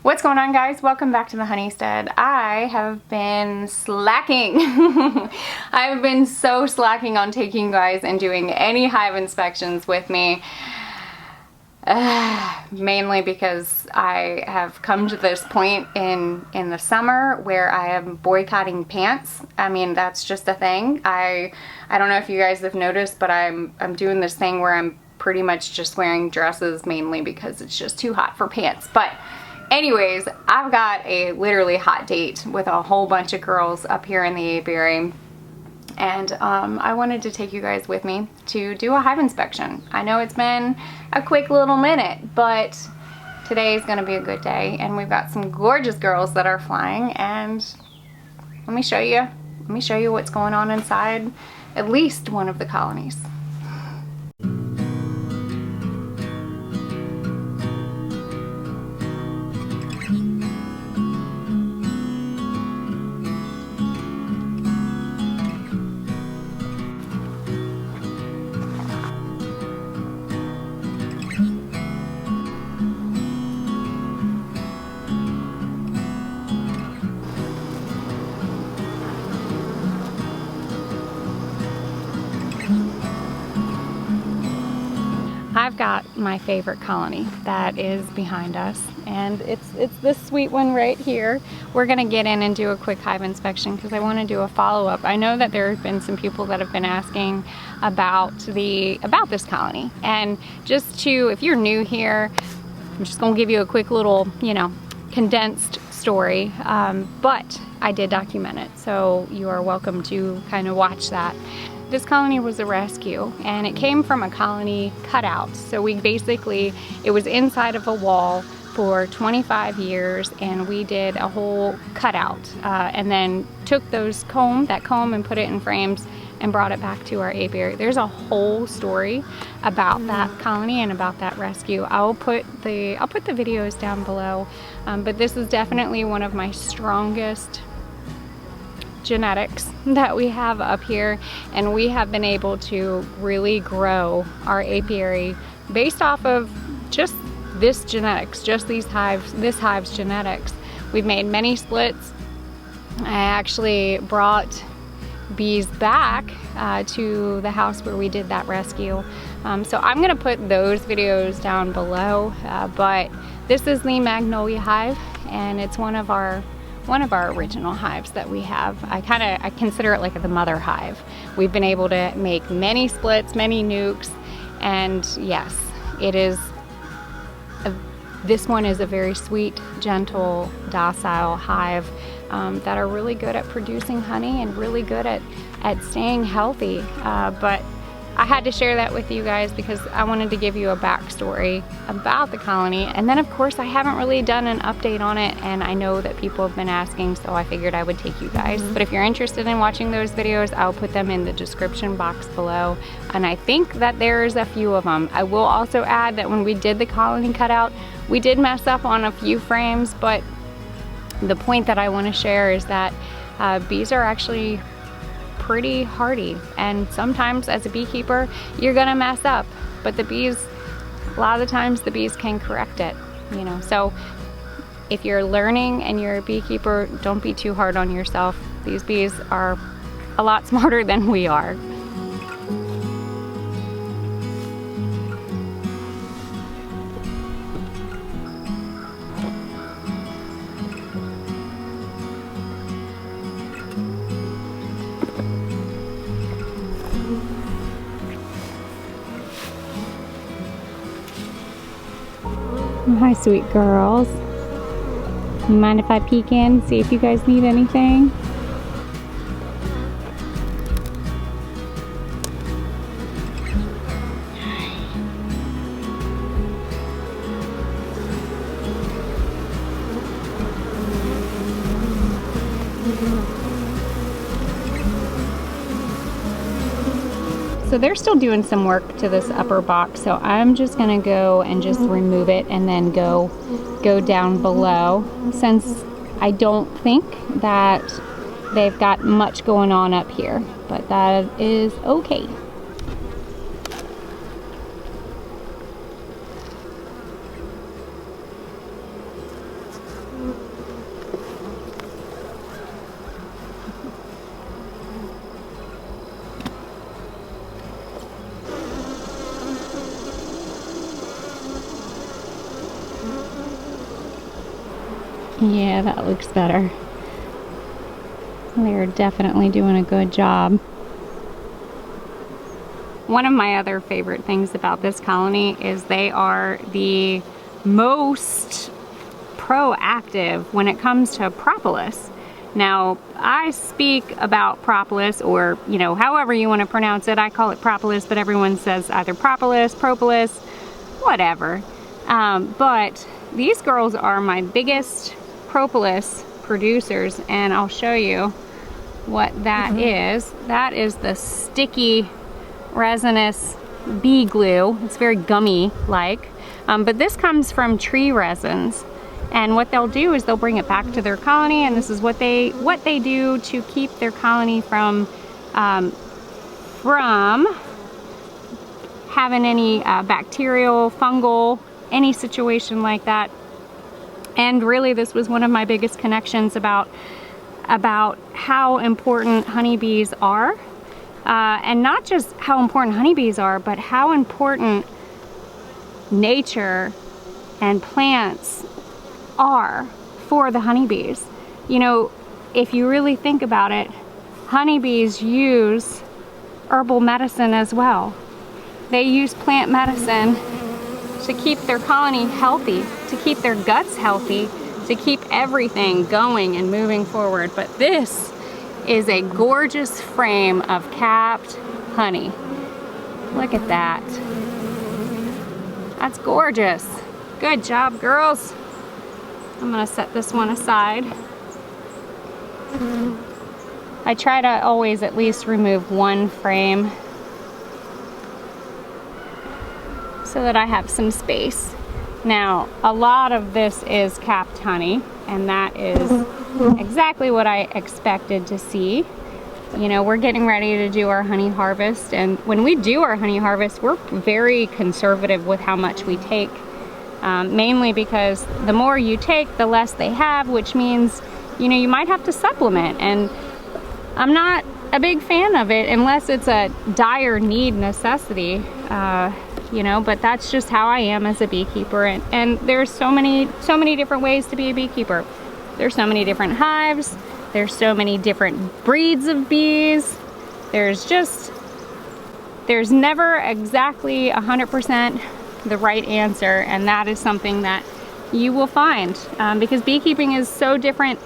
What's going on, guys? Welcome back to the Honeystead. I have been slacking. I've been so slacking on taking you guys and doing any hive inspections with me. Mainly because I have come to this point in the summer where I am boycotting pants. I mean, that's just a thing. I don't know if you guys have noticed, but I'm doing this thing where I'm pretty much just wearing dresses mainly because it's just too hot for pants. But anyways, I've got a literally hot date with a whole bunch of girls up here in the apiary, and I wanted to take you guys with me to do a hive inspection. I know it's been a quick little minute, but today is gonna be a good day, and we've got some gorgeous girls that are flying, and let me show you what's going on inside at least one of the colonies. I've got my favorite colony that is behind us, and it's this sweet one right here. We're gonna get in and do a quick hive inspection because I want to do a follow-up. I know that there have been some people that have been asking about this colony, and just to, if you're new here, I'm just gonna give you a quick little, condensed story, but I did document it, so you are welcome to kind of watch that. This colony was a rescue, and it came from a colony cutout. So it was inside of a wall for 25 years, and we did a whole cutout, and then took that comb and put it in frames and brought it back to our apiary. There's a whole story about that colony and about that rescue. I'll put the videos down below, but this is definitely one of my strongest genetics that we have up here, and we have been able to really grow our apiary based off of just this genetics, just this hive's genetics. We've made many splits. I actually brought bees back to the house where we did that rescue, so I'm gonna put those videos down below, but this is the Magnolia hive, and it's one of our original hives that we have. I consider it like the mother hive. We've been able to make many splits, many nukes, and yes, this one is a very sweet, gentle, docile hive that are really good at producing honey and really good at staying healthy. But I had to share that with you guys because I wanted to give you a backstory about the colony. And then of course I haven't really done an update on it, and I know that people have been asking, so I figured I would take you guys. But if you're interested in watching those videos, I'll put them in the description box below. And I think that there's a few of them. I will also add that when we did the colony cutout, we did mess up on a few frames, but the point that I want to share is that bees are actually pretty hardy, and sometimes as a beekeeper you're gonna mess up, but a lot of the times the bees can correct it, so if you're learning and you're a beekeeper, don't be too hard on yourself. These bees are a lot smarter than we are. Hi, sweet girls. You mind if I peek in, see if you guys need anything? So they're still doing some work to this upper box, so I'm just gonna go and just remove it and then go down below, since I don't think that they've got much going on up here, but that is okay. Yeah, that looks better. They're definitely doing a good job. One of my other favorite things about this colony is they are the most proactive when it comes to propolis. Now, I speak about propolis, or, you know, however you want to pronounce it. I call it propolis, but everyone says either propolis, propolis, whatever. But these girls are my biggest propolis producers, and I'll show you what that is. That is the sticky resinous bee glue. It's very gummy like, but this comes from tree resins, and what they'll do is they'll bring it back to their colony, and this is what they do to keep their colony from having any bacterial, fungal, any situation like that. And really, this was one of my biggest connections about how important honeybees are. And not just how important honeybees are, but how important nature and plants are for the honeybees. You know, if you really think about it, honeybees use herbal medicine as well. They use plant medicine to keep their colony healthy, to keep their guts healthy, to keep everything going and moving forward. But this is a gorgeous frame of capped honey. Look at that. That's gorgeous. Good job, girls. I'm gonna set this one aside. I try to always at least remove one frame so that I have some space. Now, a lot of this is capped honey, and that is exactly what I expected to see. You know, we're getting ready to do our honey harvest, and when we do our honey harvest, we're very conservative with how much we take, mainly because the more you take, the less they have, which means, you know, you might have to supplement, and I'm not a big fan of it unless it's a dire need necessity, you know, but that's just how I am as a beekeeper, and there's so many different ways to be a beekeeper. There's so many different hives, there's so many different breeds of bees, there's never exactly 100% the right answer, and that is something that you will find, because beekeeping is so different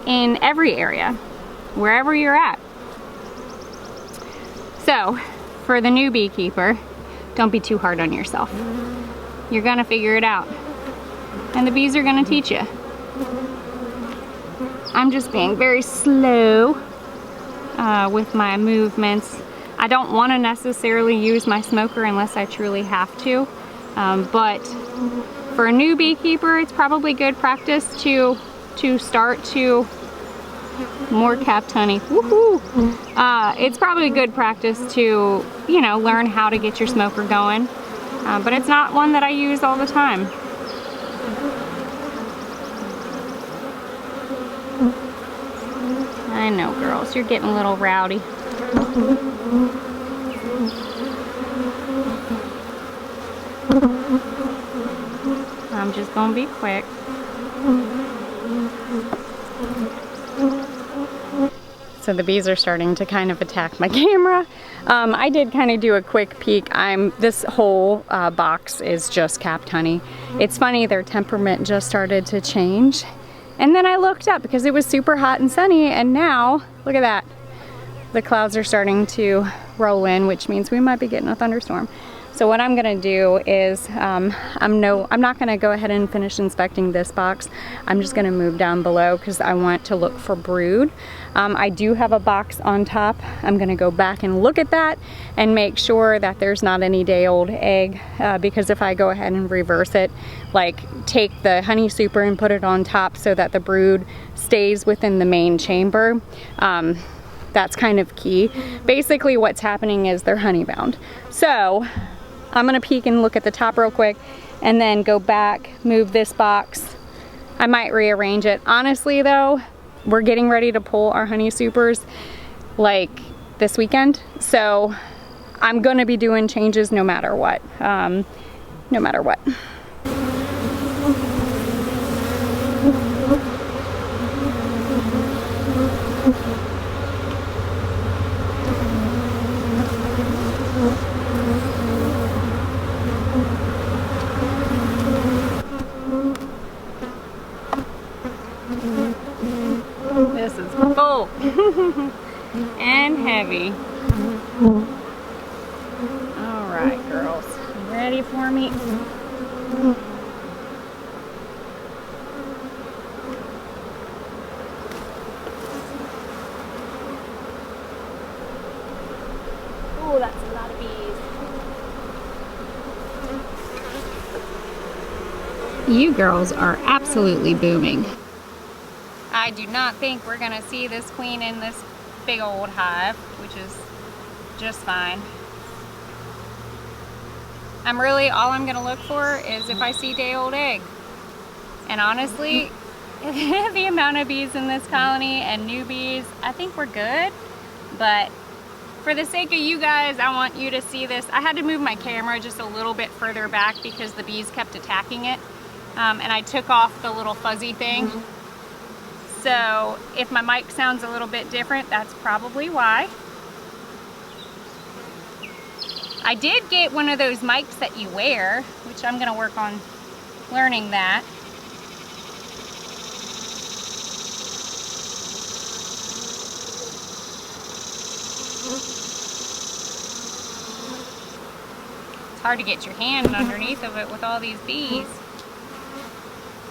in every area, wherever you're at. So, for the new beekeeper, don't be too hard on yourself. You're gonna figure it out, and the bees are gonna teach you. I'm just being very slow with my movements. I don't want to necessarily use my smoker unless I truly have to, but for a new beekeeper, it's probably good practice to start to more capped honey. Woohoo! It's probably good practice to, you know, learn how to get your smoker going, but it's not one that I use all the time. I know, girls, you're getting a little rowdy. I'm just gonna be quick. So the bees are starting to kind of attack my camera. I did kind of do a quick peek. This whole box is just capped honey. It's funny, their temperament just started to change. And then I looked up because it was super hot and sunny, and now, look at that. The clouds are starting to roll in, which means we might be getting a thunderstorm. So what I'm gonna do is, I'm not gonna go ahead and finish inspecting this box. I'm just gonna move down below because I want to look for brood. I do have a box on top. I'm gonna go back and look at that and make sure that there's not any day-old egg, because if I go ahead and reverse it, like take the honey super and put it on top so that the brood stays within the main chamber, that's kind of key. Basically what's happening is they're honey bound. So I'm gonna peek and look at the top real quick and then go back, move this box. I might rearrange it. Honestly though, we're getting ready to pull our honey supers like this weekend. So I'm gonna be doing changes no matter what. No matter what. this is full and heavy. All right, girls, you ready for me? Oh, that's a lot of bees. You girls are absolutely booming. I do not think we're gonna see this queen in this big old hive, which is just fine. All I'm gonna look for is if I see day-old egg. And honestly, the amount of bees in this colony and new bees, I think we're good. But for the sake of you guys, I want you to see this. I had to move my camera just a little bit further back because the bees kept attacking it. And I took off the little fuzzy thing. So if my mic sounds a little bit different, that's probably why. I did get one of those mics that you wear, which I'm gonna work on learning that. It's hard to get your hand underneath of it with all these bees.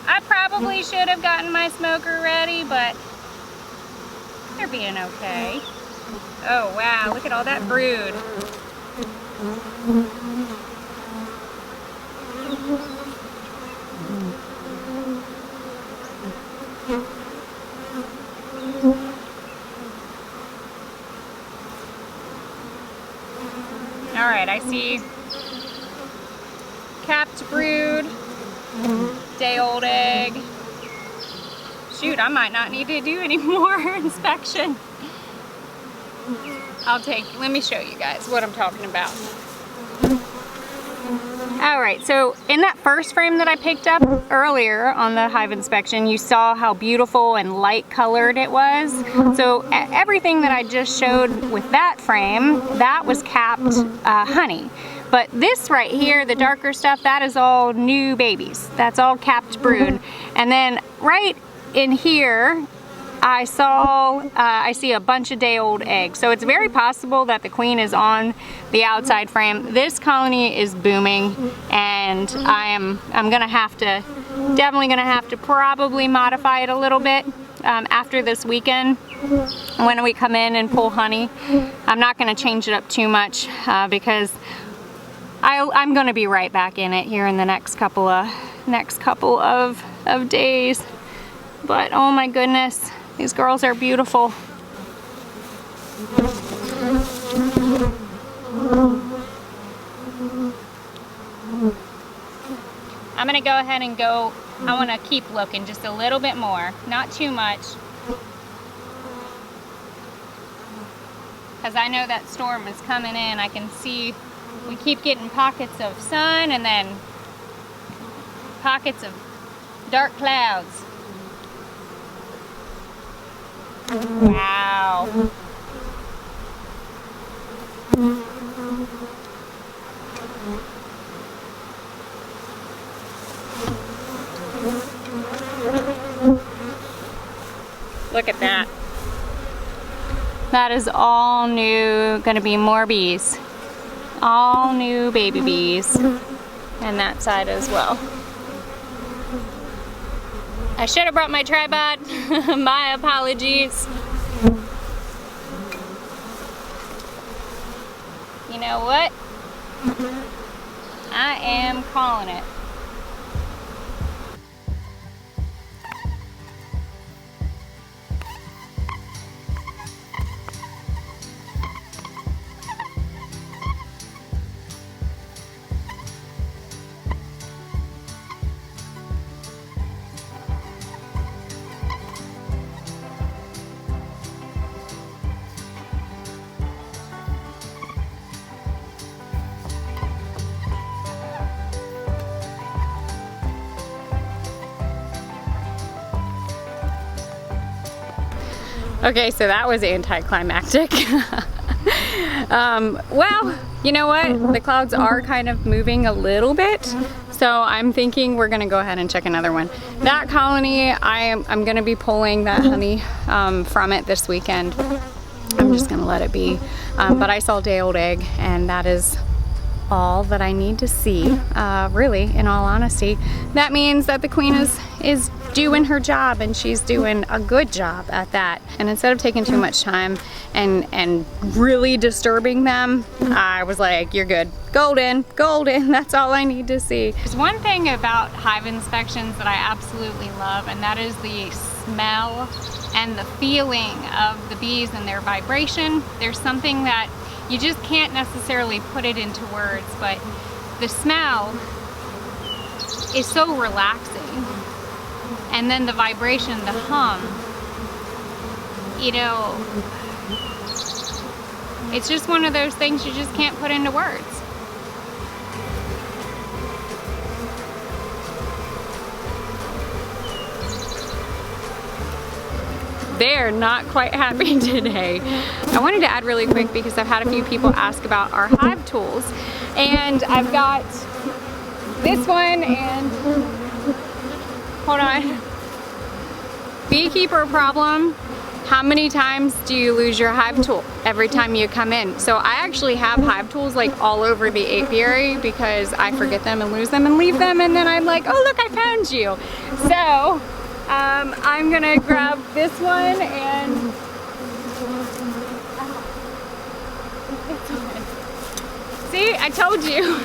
I probably should have gotten my smoker ready, but they're being okay. Oh wow, look at all that brood. All right, I see capped brood, day-old egg. Shoot, I might not need to do any more inspection. Let me show you guys what I'm talking about. All right, so in that first frame that I picked up earlier on the hive inspection, you saw how beautiful and light colored it was. So everything that I just showed with that frame, that was capped honey. But this right here, the darker stuff, that is all new babies. That's all capped brood. And then right in here, I see a bunch of day-old eggs. So it's very possible that the queen is on the outside frame. This colony is booming, and I'm definitely gonna have to probably modify it a little bit after this weekend when we come in and pull honey. I'm not gonna change it up too much because I'm gonna be right back in it here in the next couple of days. But oh my goodness, these girls are beautiful. I'm gonna go ahead and I wanna keep looking just a little bit more, not too much. Because I know that storm is coming in. I can see we keep getting pockets of sun and then pockets of dark clouds. Wow. Look at that. That is all new, gonna be more bees. All new baby bees. And that side as well. I should have brought my tripod. My apologies. You know what? I am calling it. Okay, so that was anticlimactic. Well, you know what? The clouds are kind of moving a little bit. So I'm thinking we're gonna go ahead and check another one. That colony, I'm gonna be pulling that honey from it this weekend. I'm just gonna let it be. But I saw day-old egg, and that is all that I need to see, really, in all honesty. That means that the queen is doing her job, and she's doing a good job at that. And instead of taking too much time and really disturbing them, I was like, you're good. Golden, golden, that's all I need to see. There's one thing about hive inspections that I absolutely love, and that is the smell and the feeling of the bees and their vibration. There's something that you just can't necessarily put it into words, but the smell is so relaxing. And then the vibration, the hum, you know, it's just one of those things you just can't put into words. They're not quite happy today. I wanted to add really quick because I've had a few people ask about our hive tools, and I've got this one and hold on. Beekeeper problem. How many times do you lose your hive tool? Every time you come in. So I actually have hive tools like all over the apiary because I forget them and lose them and leave them, and then I'm like, oh look, I found you. So I'm gonna grab this one and see, I told you.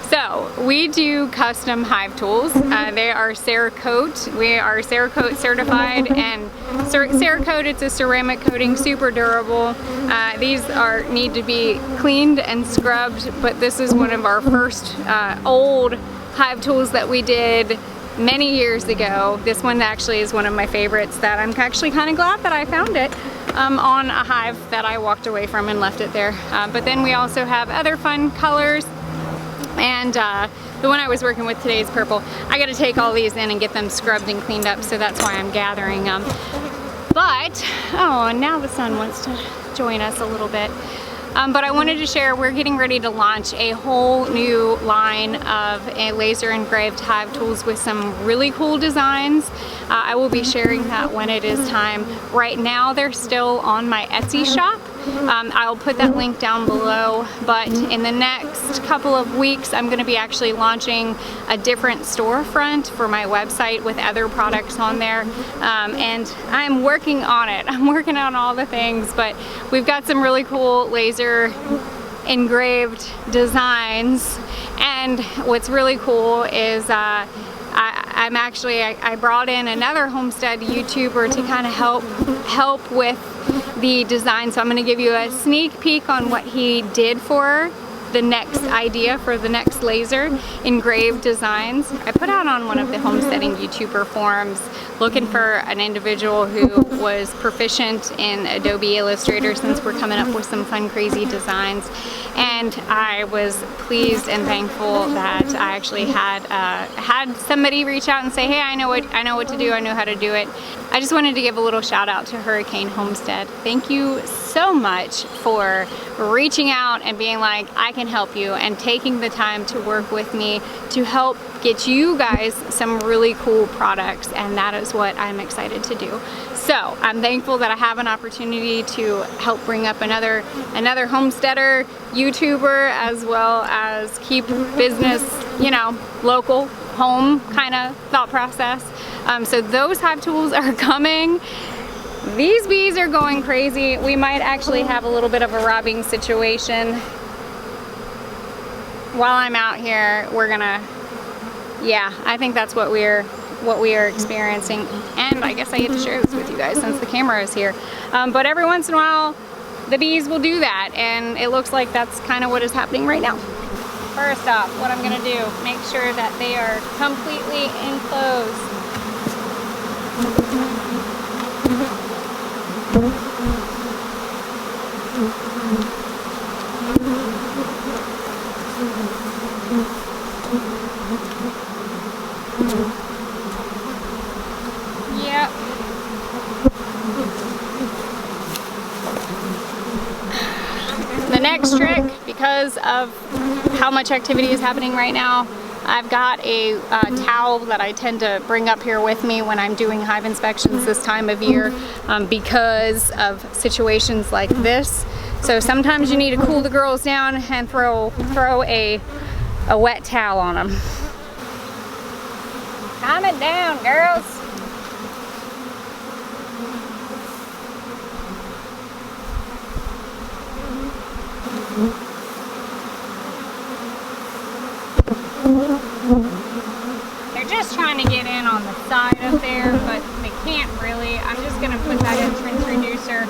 So we do custom hive tools. They are Cerakote. We are Cerakote certified, and Cerakote, it's a ceramic coating, super durable. These need to be cleaned and scrubbed, but this is one of our first old hive tools that we did many years ago. This one actually is one of my favorites that I'm actually kind of glad that I found it on a hive that I walked away from and left it there. But then we also have other fun colors. And the one I was working with today is purple. I gotta take all these in and get them scrubbed and cleaned up, so that's why I'm gathering them. But, oh, now the sun wants to join us a little bit. But I wanted to share, we're getting ready to launch a whole new line of laser engraved hive tools with some really cool designs. I will be sharing that when it is time. Right now they're still on my Etsy shop. I'll put that link down below, but in the next couple of weeks I'm going to be actually launching a different storefront for my website with other products on there, and I'm working on it. I'm working on all the things, but we've got some really cool laser engraved designs, and what's really cool is I brought in another homestead YouTuber to kind of help with the design. So I'm going to give you a sneak peek on what he did for the next idea for the next laser engraved designs. I put out on one of the homesteading YouTuber forums looking for an individual who was proficient in Adobe Illustrator, since we're coming up with some fun, crazy designs. And I was pleased and thankful that I actually had somebody reach out and say, hey, I know what to do, I know how to do it. I just wanted to give a little shout out to Hurricane Homestead. Thank you so much for reaching out and being like, I can help you, and taking the time to work with me to help get you guys some really cool products, and that is what I'm excited to do. So I'm thankful that I have an opportunity to help bring up another homesteader YouTuber, as well as keep business, you know, local, home kind of thought process. So those hive tools are coming. These bees are going crazy. We might actually have a little bit of a robbing situation while I'm out here. We're gonna, yeah, I think that's what we are experiencing, and I guess I get to share this with you guys since the camera is here. But every once in a while the bees will do that, and it looks like that's kind of what is happening right now. First off, what I'm gonna do, make sure that they are completely enclosed. Yep. The next trick, because of how much activity is happening right now, I've got a towel that I tend to bring up here with me when I'm doing hive inspections this time of year because of situations like this. So sometimes you need to cool the girls down and throw a wet towel on them. Calm it down, girls. They're just trying to get in on the side up there, but they can't really. I'm just gonna put that entrance reducer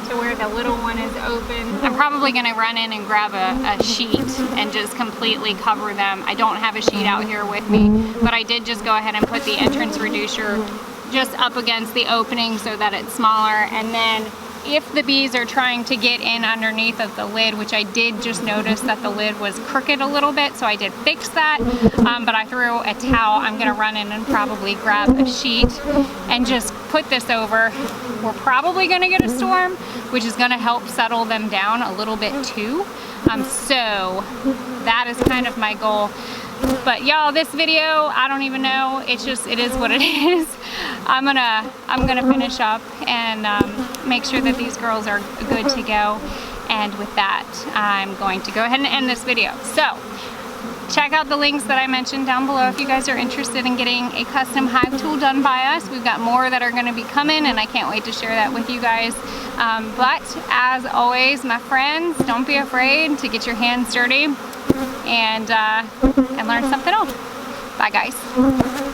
to where the little one is open. I'm probably gonna run in and grab a sheet and just completely cover them. I don't have a sheet out here with me, but I did just go ahead and put the entrance reducer just up against the opening so that it's smaller. And then if the bees are trying to get in underneath of the lid, which I did just notice that the lid was crooked a little bit, so I did fix that, but I threw a towel. I'm gonna run in and probably grab a sheet and just put this over. We're probably gonna get a storm, which is gonna help settle them down a little bit too. So that is kind of my goal. But y'all, this video, I don't even know. It is what it is. I'm gonna finish up and make sure that these girls are good to go. And with that, I'm going to go ahead and end this video. So check out the links that I mentioned down below if you guys are interested in getting a custom hive tool done by us. We've got more that are going to be coming, and I can't wait to share that with you guys. But as always, my friends, don't be afraid to get your hands dirty and learn something else. Bye guys.